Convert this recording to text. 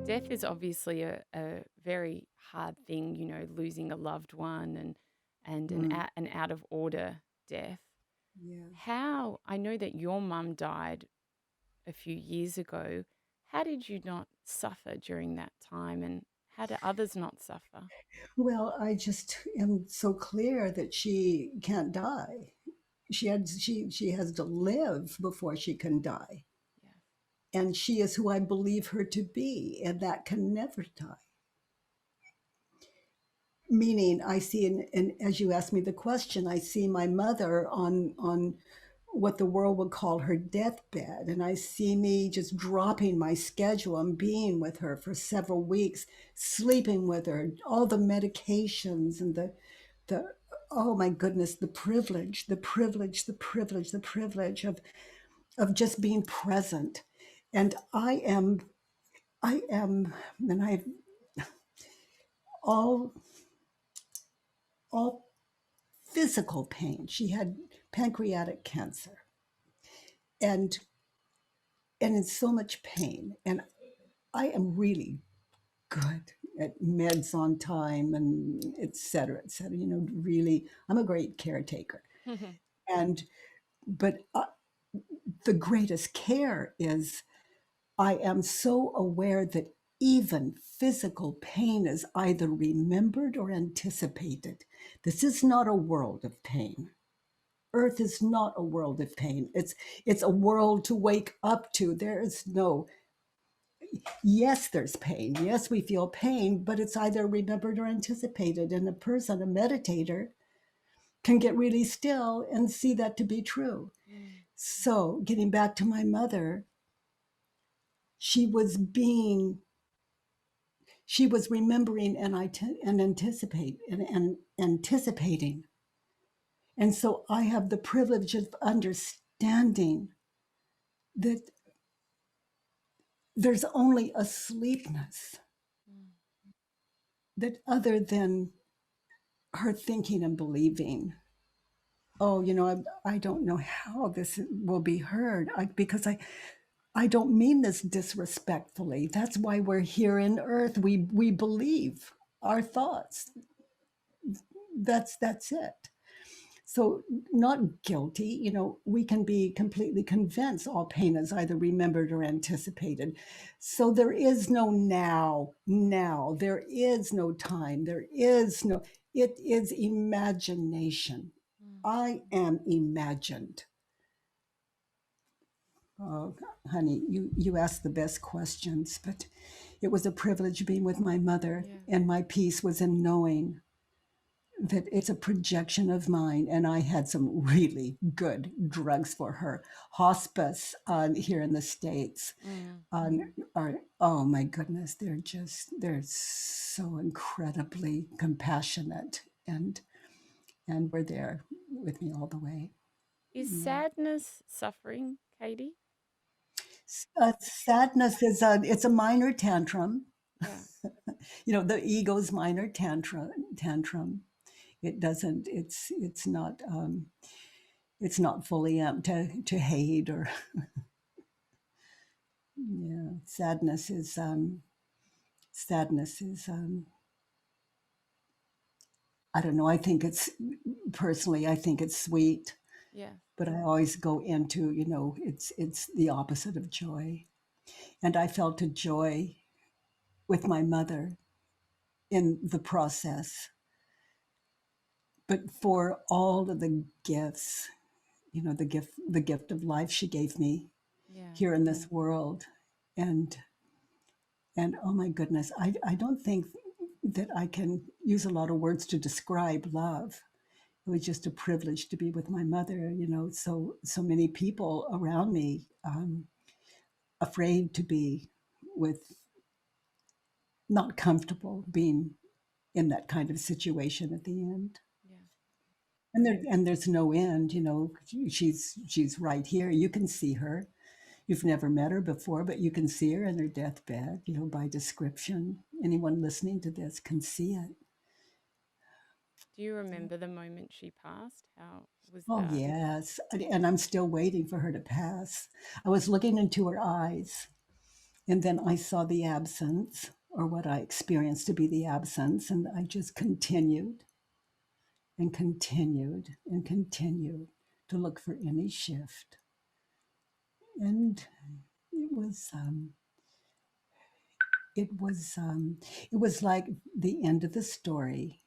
Death is obviously a very hard thing, losing a loved one and Mm, an out of order death. yeah. How, I know that your mum died a few years ago. How did you not suffer during that time, and how do others not suffer? Well, I just am so clear that she can't die. She has to live before she can die. Yes. And she is who I believe her to be, and that can never die. Meaning, I see, and as you asked me the question, I see my mother on what the world would call her deathbed, and I see me just dropping my schedule and being with her for several weeks, sleeping with her, all the medications and the oh my goodness, the privilege, the privilege, the privilege, the privilege of just being present. And I am, and I all all physical pain. She had pancreatic cancer and in so much pain. And I am really good at meds on time and et cetera, et cetera. Really, I'm a great caretaker. And but the greatest care is I am so aware that even physical pain is either remembered or anticipated. This is not a world of pain. Earth is not a world of pain. It's a world to wake up to. There is no, yes, there's pain. Yes, we feel pain, but it's either remembered or anticipated. And a person, a meditator, can get really still and see that to be true. Mm. So, getting back to my mother, she was being, she was remembering and anticipating. And so I have the privilege of understanding that there's only a sleepness Mm. that other than her thinking and believing, oh, I don't know how this will be heard because I don't mean this disrespectfully. That's why we're here in earth. We believe our thoughts. That's it. So, not guilty, we can be completely convinced all pain is either remembered or anticipated. So, there is no now, there is no time, it is imagination. Mm. I am imagined. Oh, honey, you asked the best questions, but it was a privilege being with my mother, Yeah. and my peace was in knowing that it's a projection of mine. And I had some really good drugs for her. Hospice here in the States Mm. are, oh my goodness, they're so incredibly compassionate and were there with me all the way. Is Yeah. sadness suffering, Katie? Sadness is it's a minor tantrum. Yeah. The ego's minor tantrum. It doesn't, it's not fully amped to hate or yeah. Sadness is I don't know, I think it's sweet, Yeah. but I always go into, it's the opposite of joy. And I felt a joy with my mother in the process, but for all of the gifts, the gift of life she gave me Yeah. here in this world. And and oh my goodness, I don't think that I can use a lot of words to describe love. It was just a privilege to be with my mother. So many people around me, afraid to be with, not comfortable being in that kind of situation at the end. Yeah. And there's no end. She's right here. You can see her. You've never met her before, but you can see her in her deathbed. By description. Anyone listening to this can see it. Do you remember the moment she passed? How was Oh, that? yes. And I'm still waiting for her to pass. I was looking into her eyes, And then I saw the absence, or what I experienced to be the absence, and I just continued and continued and continued to look for any shift. And it was um, it was um, it was like the end of the story.